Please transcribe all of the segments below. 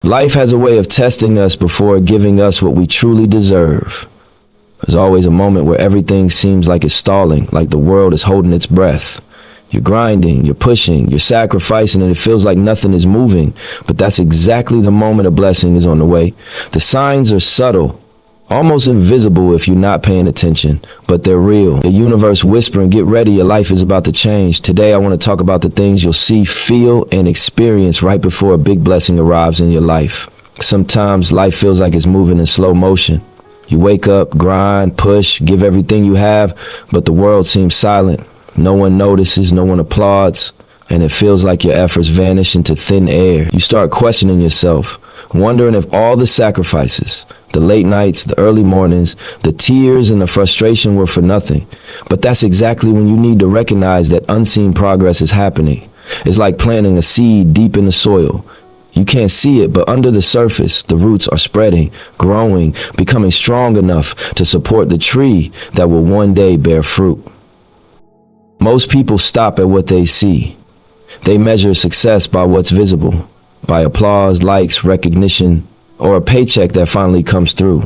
Life has a way of testing us before giving us what we truly deserve. There's always a moment where everything seems like it's stalling, like the world is holding its breath. You're grinding, you're pushing, you're sacrificing, and it feels like nothing is moving. But that's exactly the moment a blessing is on the way. The signs are subtle, almost invisible if you're not paying attention, but they're real. The universe whispering, get ready, your life is about to change. Today, I want to talk about the things you'll see, feel, and experience right before a big blessing arrives in your life. Sometimes life feels like it's moving in slow motion. You wake up, grind, push, give everything you have, but the world seems silent. No one notices, no one applauds, and it feels like your efforts vanish into thin air. You start questioning yourself, wondering if all the sacrifices, the late nights, the early mornings, the tears and the frustration were for nothing. But that's exactly when you need to recognize that unseen progress is happening. It's like planting a seed deep in the soil. You can't see it, but under the surface, the roots are spreading, growing, becoming strong enough to support the tree that will one day bear fruit. Most people stop at what they see. They measure success by what's visible, by applause, likes, recognition, or a paycheck that finally comes through.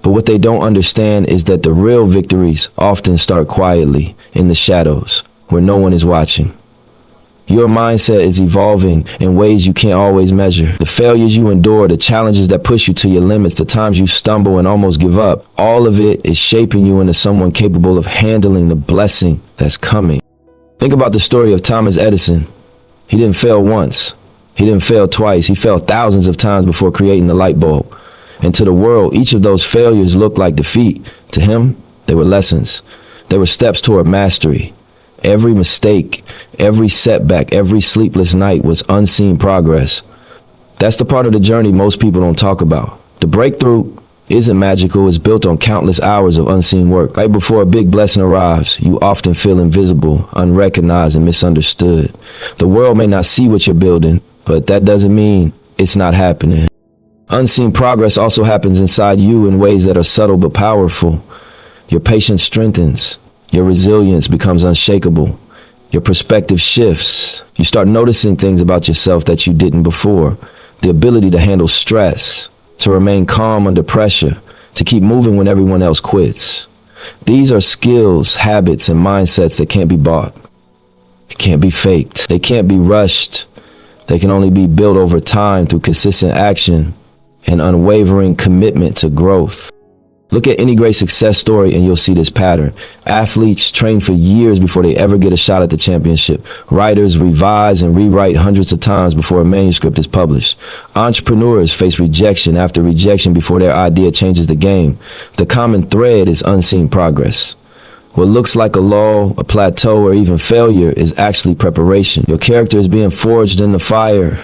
But what they don't understand is that the real victories often start quietly, in the shadows, where no one is watching. Your mindset is evolving in ways you can't always measure. The failures you endure, the challenges that push you to your limits, the times you stumble and almost give up, all of it is shaping you into someone capable of handling the blessing that's coming. Think about the story of Thomas Edison. He didn't fail once. He didn't fail twice. He failed thousands of times before creating the light bulb. And to the world, each of those failures looked like defeat. To him, they were lessons. They were steps toward mastery. Every mistake, every setback, every sleepless night was unseen progress. That's the part of the journey most people don't talk about. The breakthrough isn't magical, it's built on countless hours of unseen work. Right before a big blessing arrives, you often feel invisible, unrecognized, and misunderstood. The world may not see what you're building, but that doesn't mean it's not happening. Unseen progress also happens inside you in ways that are subtle but powerful. Your patience strengthens. Your resilience becomes unshakable. Your perspective shifts. You start noticing things about yourself that you didn't before. The ability to handle stress, to remain calm under pressure, to keep moving when everyone else quits. These are skills, habits, and mindsets that can't be bought. They can't be faked. They can't be rushed. They can only be built over time through consistent action and unwavering commitment to growth. Look at any great success story and you'll see this pattern. Athletes train for years before they ever get a shot at the championship. Writers revise and rewrite hundreds of times before a manuscript is published. Entrepreneurs face rejection after rejection before their idea changes the game. The common thread is unseen progress. What looks like a lull, a plateau, or even failure is actually preparation. Your character is being forged in the fire.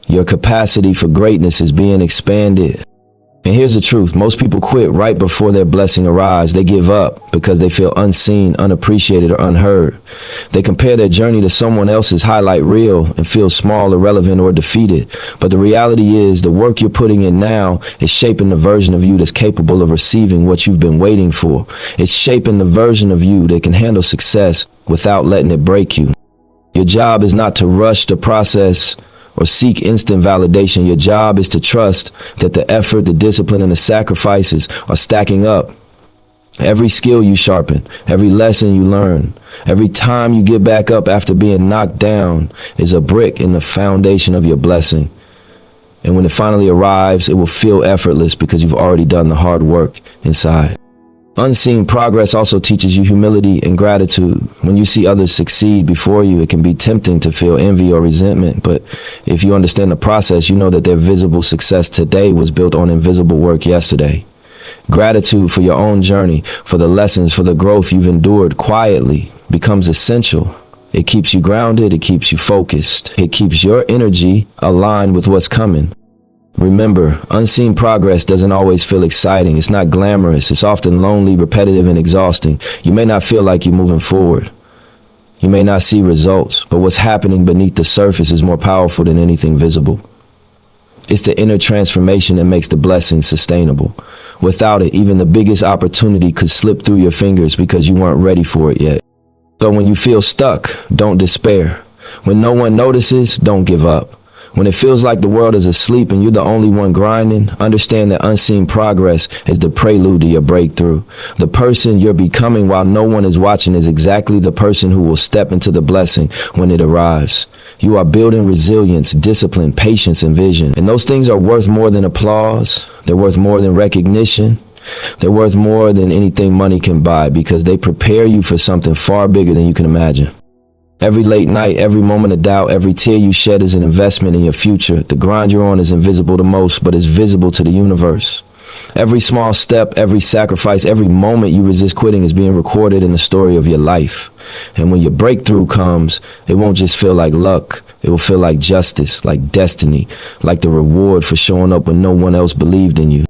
Your capacity for greatness is being expanded. And here's the truth. Most people quit right before their blessing arrives. They give up because they feel unseen, unappreciated, or unheard. They compare their journey to someone else's highlight reel and feel small, irrelevant, or defeated. But the reality is the work you're putting in now is shaping the version of you that's capable of receiving what you've been waiting for. It's shaping the version of you that can handle success without letting it break you. Your job is not to rush the process or seek instant validation. Your job is to trust that the effort, the discipline, and the sacrifices are stacking up. Every skill you sharpen, every lesson you learn, every time you get back up after being knocked down is a brick in the foundation of your blessing. And when it finally arrives, it will feel effortless because you've already done the hard work inside. Unseen progress also teaches you humility and gratitude. When you see others succeed before you, it can be tempting to feel envy or resentment. But if you understand the process, you know that their visible success today was built on invisible work yesterday. Gratitude for your own journey, for the lessons, for the growth you've endured quietly becomes essential. It keeps you grounded. It keeps you focused. It keeps your energy aligned with what's coming. Remember, unseen progress doesn't always feel exciting. It's not glamorous. It's often lonely, repetitive, and exhausting. You may not feel like you're moving forward. You may not see results, but what's happening beneath the surface is more powerful than anything visible. It's the inner transformation that makes the blessing sustainable. Without it, even the biggest opportunity could slip through your fingers because you weren't ready for it yet. So when you feel stuck, don't despair. When no one notices, don't give up. When it feels like the world is asleep and you're the only one grinding, understand that unseen progress is the prelude to your breakthrough. The person you're becoming while no one is watching is exactly the person who will step into the blessing when it arrives. You are building resilience, discipline, patience, and vision. And those things are worth more than applause. They're worth more than recognition. They're worth more than anything money can buy because they prepare you for something far bigger than you can imagine. Every late night, every moment of doubt, every tear you shed is an investment in your future. The grind you're on is invisible to most, but is visible to the universe. Every small step, every sacrifice, every moment you resist quitting is being recorded in the story of your life. And when your breakthrough comes, it won't just feel like luck. It will feel like justice, like destiny, like the reward for showing up when no one else believed in you.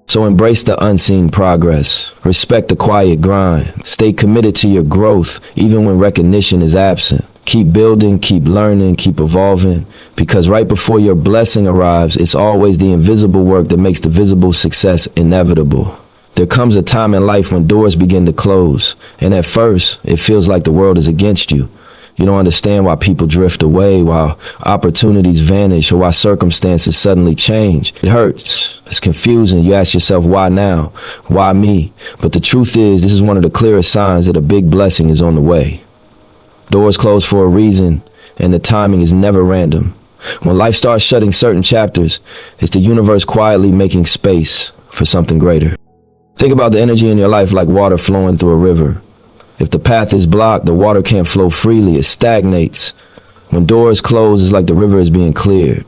So embrace the unseen progress. Respect the quiet grind. Stay committed to your growth, even when recognition is absent. Keep building, keep learning, keep evolving, because right before your blessing arrives, it's always the invisible work that makes the visible success inevitable. There comes a time in life when doors begin to close, and at first, it feels like the world is against you. You don't understand why people drift away, why opportunities vanish, or why circumstances suddenly change. It hurts. It's confusing. You ask yourself, why now? Why me? But the truth is, this is one of the clearest signs that a big blessing is on the way. Doors close for a reason, and the timing is never random. When life starts shutting certain chapters, it's the universe quietly making space for something greater. Think about the energy in your life like water flowing through a river. If the path is blocked, the water can't flow freely, it stagnates. When doors close, it's like the river is being cleared.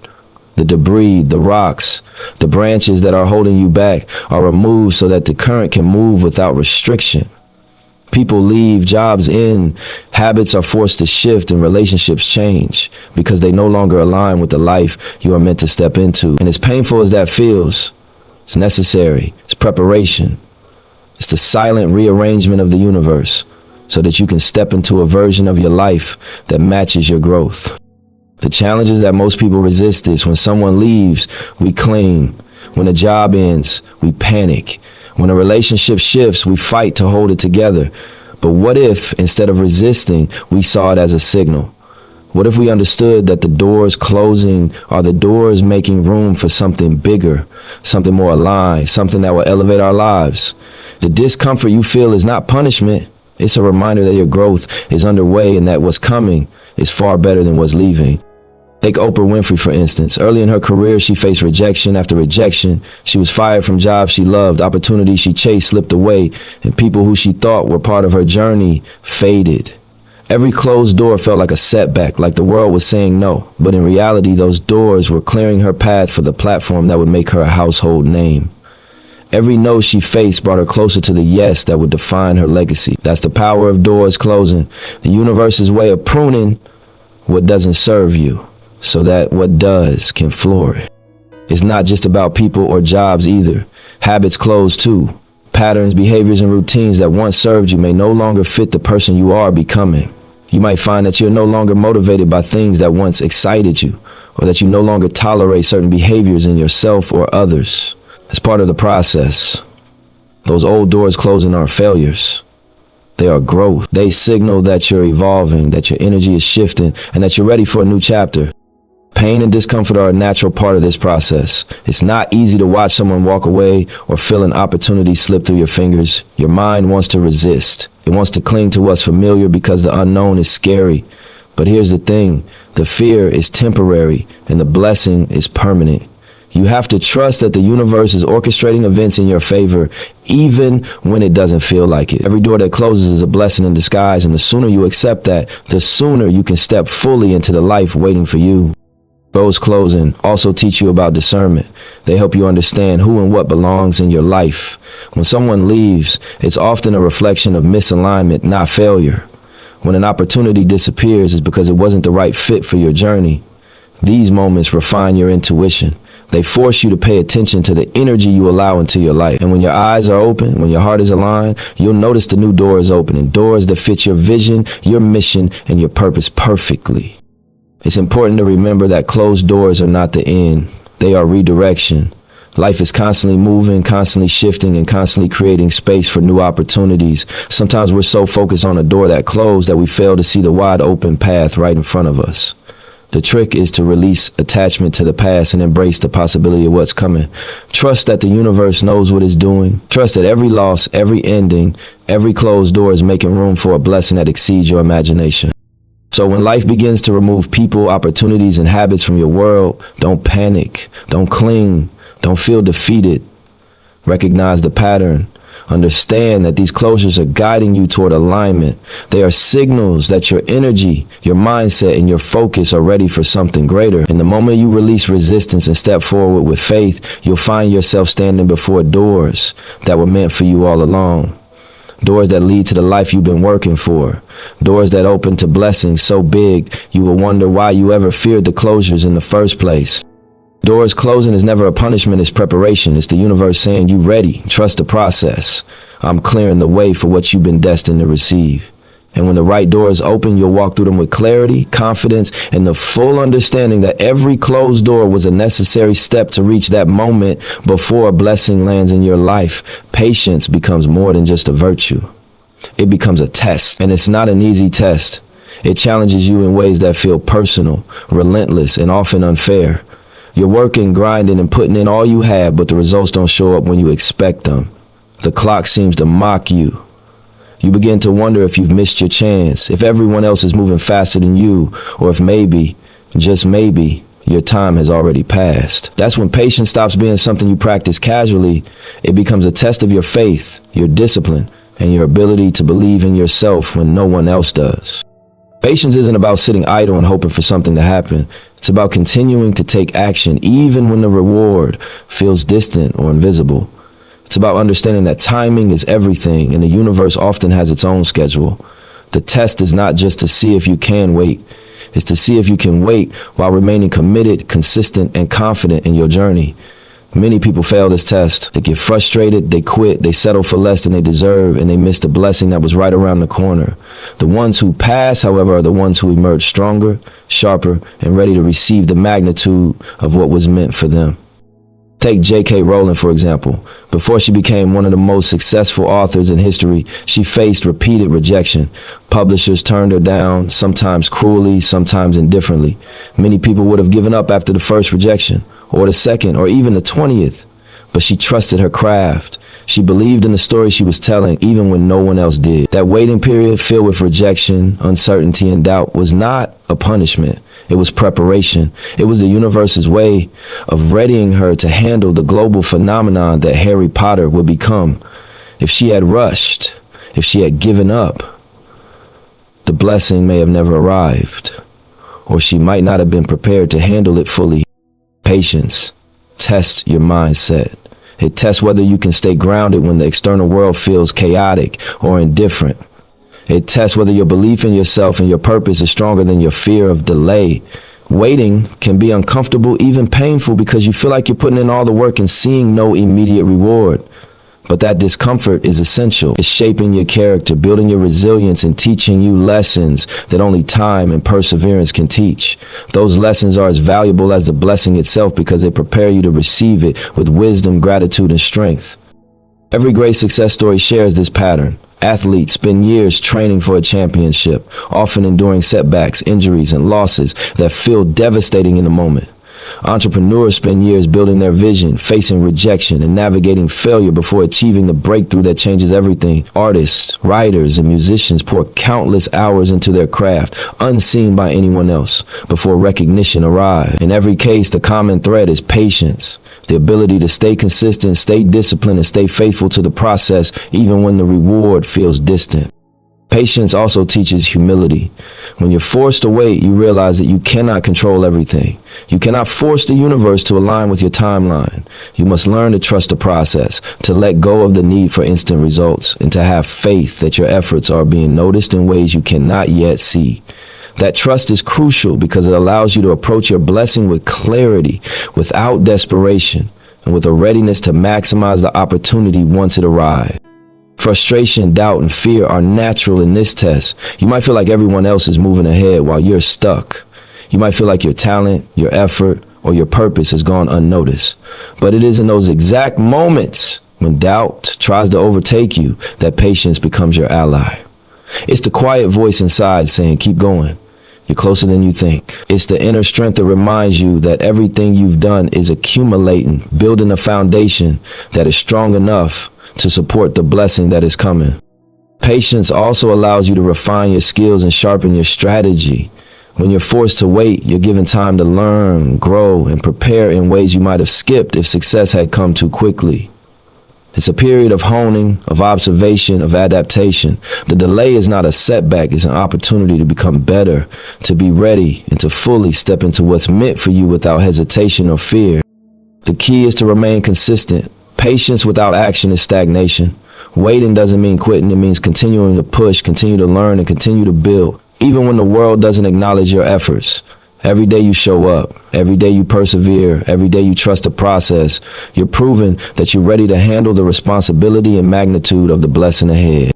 The debris, the rocks, the branches that are holding you back are removed so that the current can move without restriction. People leave, jobs end, habits are forced to shift, and relationships change because they no longer align with the life you are meant to step into. And as painful as that feels, it's necessary. It's preparation. It's the silent rearrangement of the universe so that you can step into a version of your life that matches your growth. The challenges that most people resist is when someone leaves, we cling. When a job ends, we panic. When a relationship shifts, we fight to hold it together. But what if, instead of resisting, we saw it as a signal? What if we understood that the doors closing are the doors making room for something bigger, something more aligned, something that will elevate our lives? The discomfort you feel is not punishment. It's a reminder that your growth is underway and that what's coming is far better than what's leaving. Take Oprah Winfrey, for instance. Early in her career, she faced rejection after rejection. She was fired from jobs she loved, opportunities she chased slipped away, and people who she thought were part of her journey faded. Every closed door felt like a setback, like the world was saying no. But in reality, those doors were clearing her path for the platform that would make her a household name. Every no she faced brought her closer to the yes that would define her legacy. That's the power of doors closing. The universe's way of pruning what doesn't serve you, so that what does can flourish. It's not just about people or jobs either. Habits close too. Patterns, behaviors, and routines that once served you may no longer fit the person you are becoming. You might find that you're no longer motivated by things that once excited you, or that you no longer tolerate certain behaviors in yourself or others. It's part of the process. Those old doors closing aren't failures. They are growth. They signal that you're evolving, that your energy is shifting, and that you're ready for a new chapter. Pain and discomfort are a natural part of this process. It's not easy to watch someone walk away or feel an opportunity slip through your fingers. Your mind wants to resist. It wants to cling to what's familiar because the unknown is scary. But here's the thing, the fear is temporary and the blessing is permanent. You have to trust that the universe is orchestrating events in your favor, even when it doesn't feel like it. Every door that closes is a blessing in disguise, and the sooner you accept that, the sooner you can step fully into the life waiting for you. Doors closing also teach you about discernment. They help you understand who and what belongs in your life. When someone leaves, it's often a reflection of misalignment, not failure. When an opportunity disappears, it's because it wasn't the right fit for your journey. These moments refine your intuition. They force you to pay attention to the energy you allow into your life. And when your eyes are open, when your heart is aligned, you'll notice the new doors opening, doors that fit your vision, your mission, and your purpose perfectly. It's important to remember that closed doors are not the end. They are redirection. Life is constantly moving, constantly shifting, and constantly creating space for new opportunities. Sometimes we're so focused on a door that closed that we fail to see the wide open path right in front of us. The trick is to release attachment to the past and embrace the possibility of what's coming. Trust that the universe knows what it's doing. Trust that every loss, every ending, every closed door is making room for a blessing that exceeds your imagination. So when life begins to remove people, opportunities, and habits from your world, don't panic, don't cling, don't feel defeated. Recognize the pattern. Understand that these closures are guiding you toward alignment. They are signals that your energy, your mindset, and your focus are ready for something greater. And the moment you release resistance and step forward with faith, you'll find yourself standing before doors that were meant for you all along. Doors that lead to the life you've been working for. Doors that open to blessings so big you will wonder why you ever feared the closures in the first place. Doors closing is never a punishment, it's preparation. It's the universe saying, you ready, trust the process. I'm clearing the way for what you've been destined to receive. And when the right doors open, you'll walk through them with clarity, confidence, and the full understanding that every closed door was a necessary step to reach that moment before a blessing lands in your life. Patience becomes more than just a virtue. It becomes a test, and it's not an easy test. It challenges you in ways that feel personal, relentless, and often unfair. You're working, grinding, and putting in all you have, but the results don't show up when you expect them. The clock seems to mock you. You begin to wonder if you've missed your chance, if everyone else is moving faster than you, or if maybe, just maybe, your time has already passed. That's when patience stops being something you practice casually. It becomes a test of your faith, your discipline, and your ability to believe in yourself when no one else does. Patience isn't about sitting idle and hoping for something to happen. It's about continuing to take action even when the reward feels distant or invisible. It's about understanding that timing is everything and the universe often has its own schedule. The test is not just to see if you can wait. It's to see if you can wait while remaining committed, consistent, and confident in your journey. Many people fail this test. They get frustrated, they quit, they settle for less than they deserve, and they miss the blessing that was right around the corner. The ones who pass, however, are the ones who emerge stronger, sharper, and ready to receive the magnitude of what was meant for them. Take J.K. Rowling, for example. Before she became one of the most successful authors in history, she faced repeated rejection. Publishers turned her down, sometimes cruelly, sometimes indifferently. Many people would have given up after the first rejection, or the second, or even the 20th. But she trusted her craft. She believed in the story she was telling, even when no one else did. That waiting period filled with rejection, uncertainty, and doubt was not a punishment. It was preparation. It was the universe's way of readying her to handle the global phenomenon that Harry Potter would become. If she had rushed, if she had given up, the blessing may have never arrived, or she might not have been prepared to handle it fully. Patience tests your mindset. It tests whether you can stay grounded when the external world feels chaotic or indifferent. It tests whether your belief in yourself and your purpose is stronger than your fear of delay. Waiting can be uncomfortable, even painful, because you feel like you're putting in all the work and seeing no immediate reward. But that discomfort is essential. It's shaping your character, building your resilience, and teaching you lessons that only time and perseverance can teach. Those lessons are as valuable as the blessing itself because they prepare you to receive it with wisdom, gratitude, and strength. Every great success story shares this pattern. Athletes spend years training for a championship, often enduring setbacks, injuries, and losses that feel devastating in the moment. Entrepreneurs spend years building their vision, facing rejection, and navigating failure before achieving the breakthrough that changes everything. Artists, writers, and musicians pour countless hours into their craft, unseen by anyone else, before recognition arrives. In every case, the common thread is patience. The ability to stay consistent, stay disciplined, and stay faithful to the process even when the reward feels distant. Patience also teaches humility. When you're forced to wait, you realize that you cannot control everything. You cannot force the universe to align with your timeline. You must learn to trust the process, to let go of the need for instant results, and to have faith that your efforts are being noticed in ways you cannot yet see. That trust is crucial because it allows you to approach your blessing with clarity, without desperation, and with a readiness to maximize the opportunity once it arrives. Frustration, doubt, and fear are natural in this test. You might feel like everyone else is moving ahead while you're stuck. You might feel like your talent, your effort, or your purpose has gone unnoticed. But it is in those exact moments when doubt tries to overtake you that patience becomes your ally. It's the quiet voice inside saying, keep going. You're closer than you think. It's the inner strength that reminds you that everything you've done is accumulating, building a foundation that is strong enough to support the blessing that is coming. Patience also allows you to refine your skills and sharpen your strategy. When you're forced to wait, you're given time to learn, grow, and prepare in ways you might have skipped if success had come too quickly. It's a period of honing, of observation, of adaptation. The delay is not a setback, it's an opportunity to become better, to be ready, and to fully step into what's meant for you without hesitation or fear. The key is to remain consistent. Patience without action is stagnation. Waiting doesn't mean quitting, it means continuing to push, continue to learn, and continue to build, even when the world doesn't acknowledge your efforts. Every day you show up, every day you persevere, every day you trust the process, you're proving that you're ready to handle the responsibility and magnitude of the blessing ahead.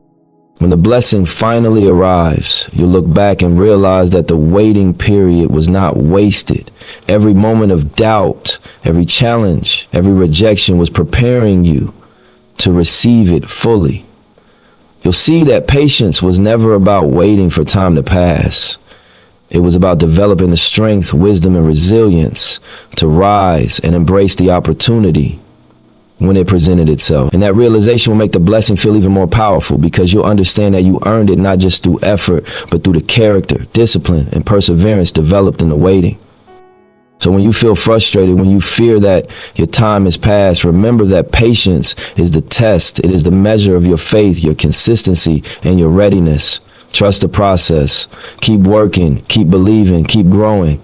When the blessing finally arrives, you'll look back and realize that the waiting period was not wasted. Every moment of doubt, every challenge, every rejection was preparing you to receive it fully. You'll see that patience was never about waiting for time to pass. It was about developing the strength, wisdom, and resilience to rise and embrace the opportunity when it presented itself. And that realization will make the blessing feel even more powerful because you'll understand that you earned it not just through effort, but through the character, discipline, and perseverance developed in the waiting. So when you feel frustrated, when you fear that your time is past, remember that patience is the test. It is the measure of your faith, your consistency, and your readiness. Trust the process. Keep working, keep believing, keep growing.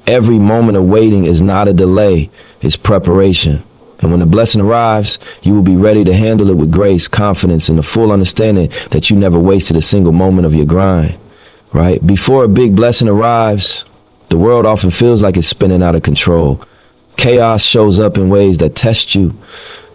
Every moment of waiting is not a delay, it's preparation. And when the blessing arrives, you will be ready to handle it with grace, confidence, and the full understanding that you never wasted a single moment of your grind, right? Before a big blessing arrives, the world often feels like it's spinning out of control. Chaos shows up in ways that test you.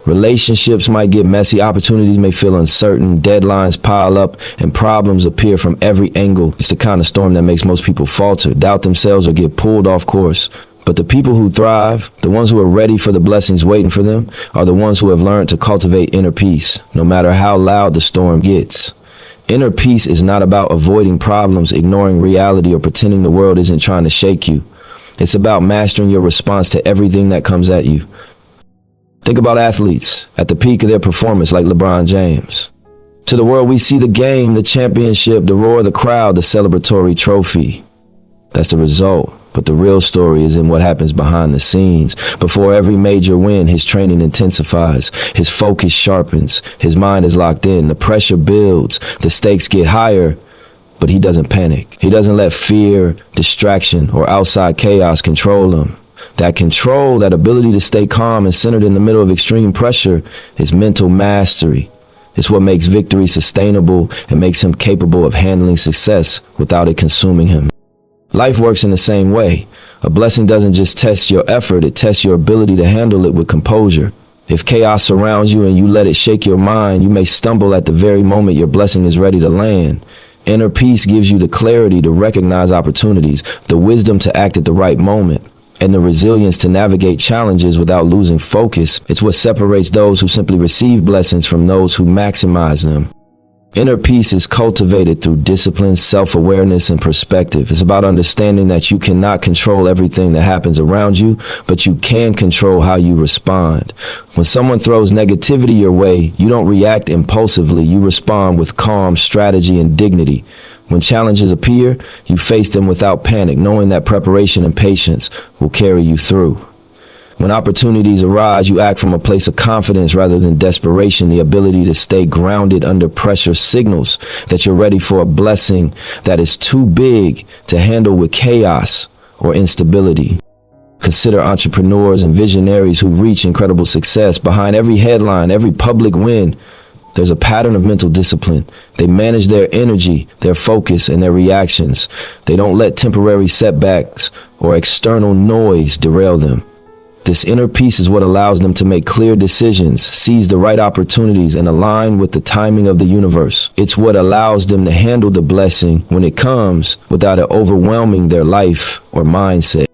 Relationships might get messy, opportunities may feel uncertain, deadlines pile up, and problems appear from every angle. It's the kind of storm that makes most people falter, doubt themselves, or get pulled off course. But the people who thrive, the ones who are ready for the blessings waiting for them, are the ones who have learned to cultivate inner peace, no matter how loud the storm gets. Inner peace is not about avoiding problems, ignoring reality, or pretending the world isn't trying to shake you. It's about mastering your response to everything that comes at you. Think about athletes at the peak of their performance like LeBron James. To the world, we see the game, the championship, the roar of the crowd, the celebratory trophy. That's the result. But the real story is in what happens behind the scenes. Before every major win, his training intensifies, his focus sharpens, his mind is locked in, the pressure builds, the stakes get higher, but he doesn't panic. He doesn't let fear, distraction, or outside chaos control him. That control, that ability to stay calm and centered in the middle of extreme pressure, is mental mastery. It's what makes victory sustainable and makes him capable of handling success without it consuming him. Life works in the same way. A blessing doesn't just test your effort, it tests your ability to handle it with composure. If chaos surrounds you and you let it shake your mind, you may stumble at the very moment your blessing is ready to land. Inner peace gives you the clarity to recognize opportunities, the wisdom to act at the right moment, and the resilience to navigate challenges without losing focus. It's what separates those who simply receive blessings from those who maximize them. Inner peace is cultivated through discipline, self-awareness, and perspective. It's about understanding that you cannot control everything that happens around you, but you can control how you respond. When someone throws negativity your way, you don't react impulsively. You respond with calm, strategy, and dignity. When challenges appear, you face them without panic, knowing that preparation and patience will carry you through. When opportunities arise, you act from a place of confidence rather than desperation. The ability to stay grounded under pressure signals that you're ready for a blessing that is too big to handle with chaos or instability. Consider entrepreneurs and visionaries who reach incredible success. Behind every headline, every public win, there's a pattern of mental discipline. They manage their energy, their focus, and their reactions. They don't let temporary setbacks or external noise derail them. This inner peace is what allows them to make clear decisions, seize the right opportunities, and align with the timing of the universe. It's what allows them to handle the blessing when it comes without it overwhelming their life or mindset.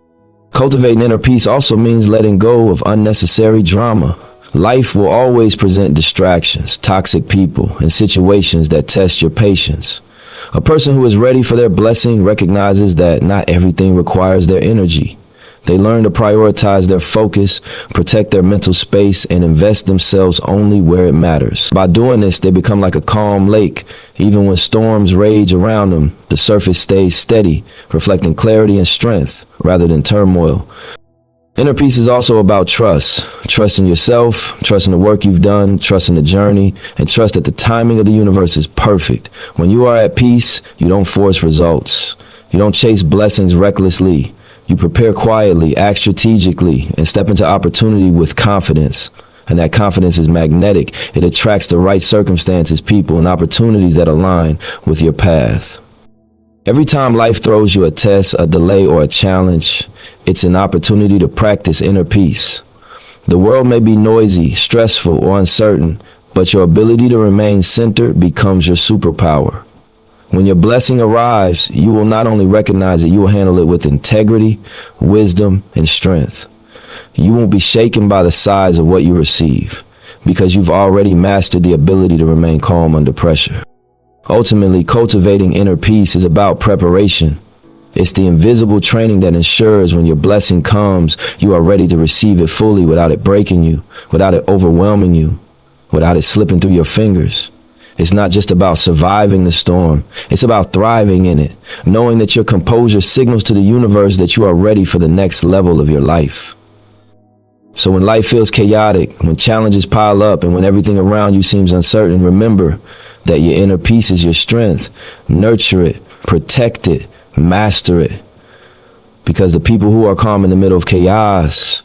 Cultivating inner peace also means letting go of unnecessary drama. Life will always present distractions, toxic people, and situations that test your patience. A person who is ready for their blessing recognizes that not everything requires their energy. They learn to prioritize their focus, protect their mental space, and invest themselves only where it matters. By doing this, they become like a calm lake. Even when storms rage around them, the surface stays steady, reflecting clarity and strength rather than turmoil. Inner peace is also about trust. Trust in yourself, trust in the work you've done, trust in the journey, and trust that the timing of the universe is perfect. When you are at peace, you don't force results. You don't chase blessings recklessly. You prepare quietly, act strategically, and step into opportunity with confidence. And that confidence is magnetic. It attracts the right circumstances, people, and opportunities that align with your path. Every time life throws you a test, a delay, or a challenge, it's an opportunity to practice inner peace. The world may be noisy, stressful, or uncertain, but your ability to remain centered becomes your superpower. When your blessing arrives, you will not only recognize it, you will handle it with integrity, wisdom, and strength. You won't be shaken by the size of what you receive, because you've already mastered the ability to remain calm under pressure. Ultimately, cultivating inner peace is about preparation. It's the invisible training that ensures when your blessing comes, you are ready to receive it fully without it breaking you, without it overwhelming you, without it slipping through your fingers. It's not just about surviving the storm. It's about thriving in it, knowing that your composure signals to the universe that you are ready for the next level of your life. So when life feels chaotic, when challenges pile up, and when everything around you seems uncertain, remember that your inner peace is your strength. Nurture it, protect it, master it. Because the people who are calm in the middle of chaos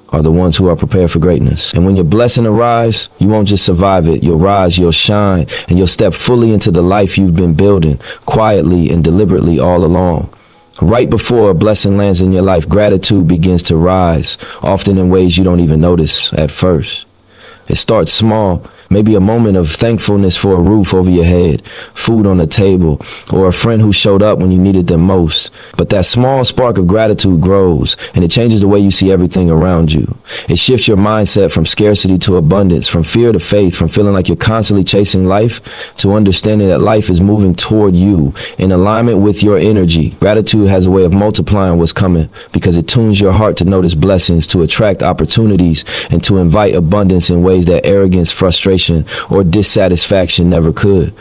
are the ones who are prepared for greatness. And when your blessing arrives, you won't just survive it. You'll rise, you'll shine, and you'll step fully into the life you've been building, quietly and deliberately all along. Right before a blessing lands in your life, gratitude begins to rise, often in ways you don't even notice at first. It starts small, maybe a moment of thankfulness for a roof over your head, food on the table, or a friend who showed up when you needed them most. But that small spark of gratitude grows, and it changes the way you see everything around you. It shifts your mindset from scarcity to abundance, from fear to faith, from feeling like you're constantly chasing life to understanding that life is moving toward you in alignment with your energy. Gratitude has a way of multiplying what's coming because it tunes your heart to notice blessings, to attract opportunities, and to invite abundance in ways that arrogance, frustration, or dissatisfaction never could.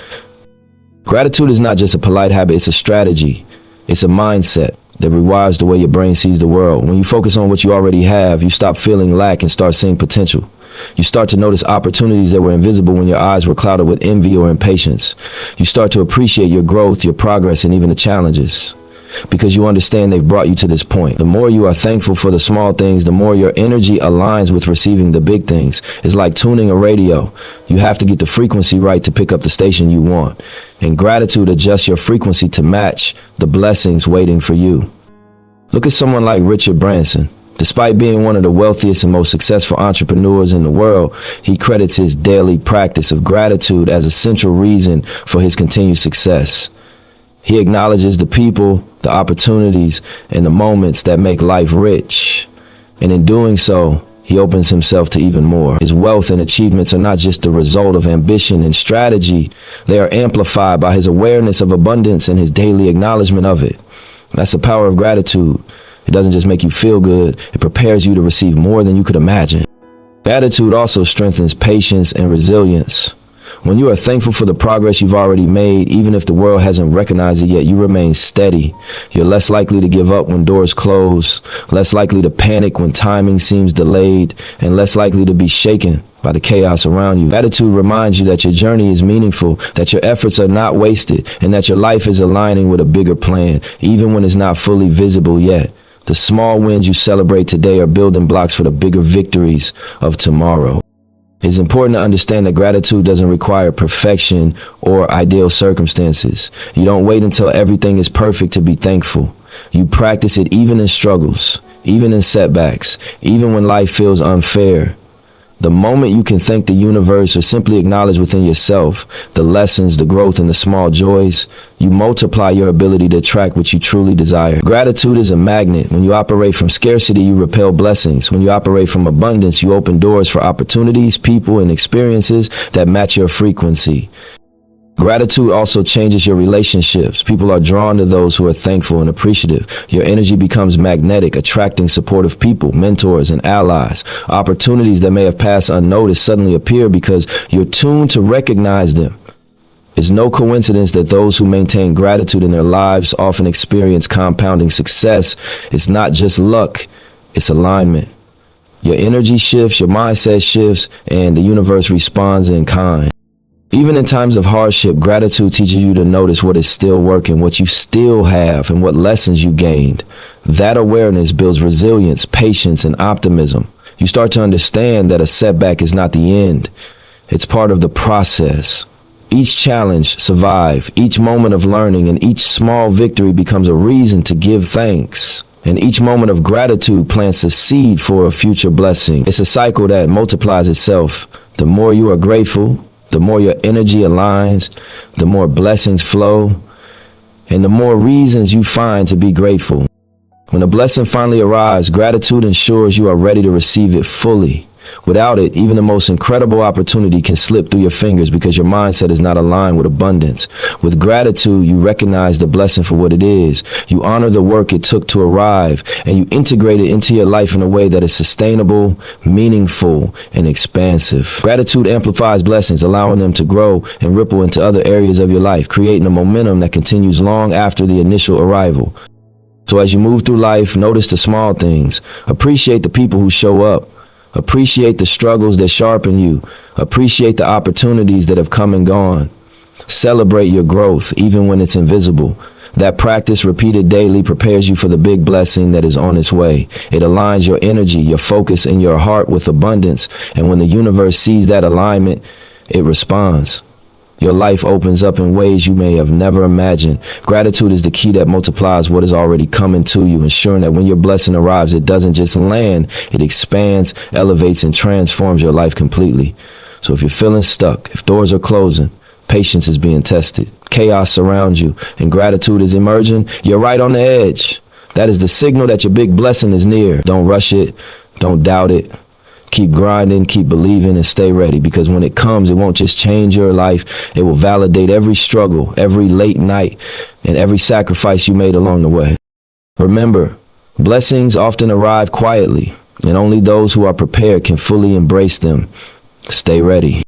Gratitude is not just a polite habit, it's a strategy. It's a mindset that rewires the way your brain sees the world. When you focus on what you already have, you stop feeling lack and start seeing potential. You start to notice opportunities that were invisible when your eyes were clouded with envy or impatience. You start to appreciate your growth, your progress, and even the challenges, because you understand they've brought you to this point. The more you are thankful for the small things, the more your energy aligns with receiving the big things. It's like tuning a radio. You have to get the frequency right to pick up the station you want. And gratitude adjusts your frequency to match the blessings waiting for you. Look at someone like Richard Branson. Despite being one of the wealthiest and most successful entrepreneurs in the world, he credits his daily practice of gratitude as a central reason for his continued success. He acknowledges the people, the opportunities, and the moments that make life rich. And in doing so, he opens himself to even more. His wealth and achievements are not just the result of ambition and strategy. They are amplified by his awareness of abundance and his daily acknowledgement of it. That's the power of gratitude. It doesn't just make you feel good. It prepares you to receive more than you could imagine. Gratitude also strengthens patience and resilience. When you are thankful for the progress you've already made, even if the world hasn't recognized it yet, you remain steady. You're less likely to give up when doors close, less likely to panic when timing seems delayed, and less likely to be shaken by the chaos around you. Gratitude reminds you that your journey is meaningful, that your efforts are not wasted, and that your life is aligning with a bigger plan, even when it's not fully visible yet. The small wins you celebrate today are building blocks for the bigger victories of tomorrow. It's important to understand that gratitude doesn't require perfection or ideal circumstances. You don't wait until everything is perfect to be thankful. You practice it even in struggles, even in setbacks, even when life feels unfair. The moment you can thank the universe or simply acknowledge within yourself the lessons, the growth, and the small joys, you multiply your ability to attract what you truly desire. Gratitude is a magnet. When you operate from scarcity, you repel blessings. When you operate from abundance, you open doors for opportunities, people, and experiences that match your frequency. Gratitude also changes your relationships. People are drawn to those who are thankful and appreciative. Your energy becomes magnetic, attracting supportive people, mentors, and allies. Opportunities that may have passed unnoticed suddenly appear because you're tuned to recognize them. It's no coincidence that those who maintain gratitude in their lives often experience compounding success. It's not just luck, it's alignment. Your energy shifts, your mindset shifts, and the universe responds in kind. Even in times of hardship, gratitude teaches you to notice what is still working, what you still have, and what lessons you gained. That awareness builds resilience, patience, and optimism. You start to understand that a setback is not the end. It's part of the process. Each challenge, survive, each moment of learning, and each small victory becomes a reason to give thanks. And each moment of gratitude plants a seed for a future blessing. It's a cycle that multiplies itself. The more you are grateful, the more your energy aligns, the more blessings flow, and the more reasons you find to be grateful. When a blessing finally arrives, gratitude ensures you are ready to receive it fully. Without it, even the most incredible opportunity can slip through your fingers because your mindset is not aligned with abundance. With gratitude, you recognize the blessing for what it is. You honor the work it took to arrive, and you integrate it into your life in a way that is sustainable, meaningful, and expansive. Gratitude amplifies blessings, allowing them to grow and ripple into other areas of your life, creating a momentum that continues long after the initial arrival. So as you move through life, notice the small things. Appreciate the people who show up. Appreciate the struggles that sharpen you. Appreciate the opportunities that have come and gone. Celebrate your growth, even when it's invisible. That practice repeated daily prepares you for the big blessing that is on its way. It aligns your energy, your focus, and your heart with abundance. And when the universe sees that alignment, it responds. Your life opens up in ways you may have never imagined. Gratitude is the key that multiplies what is already coming to you, ensuring that when your blessing arrives, it doesn't just land, it expands, elevates, and transforms your life completely. So if you're feeling stuck, if doors are closing, patience is being tested, chaos surrounds you, and gratitude is emerging, you're right on the edge. That is the signal that your big blessing is near. Don't rush it. Don't doubt it. Keep grinding, keep believing, and stay ready, because when it comes, it won't just change your life. It will validate every struggle, every late night, and every sacrifice you made along the way. Remember, blessings often arrive quietly, and only those who are prepared can fully embrace them. Stay ready.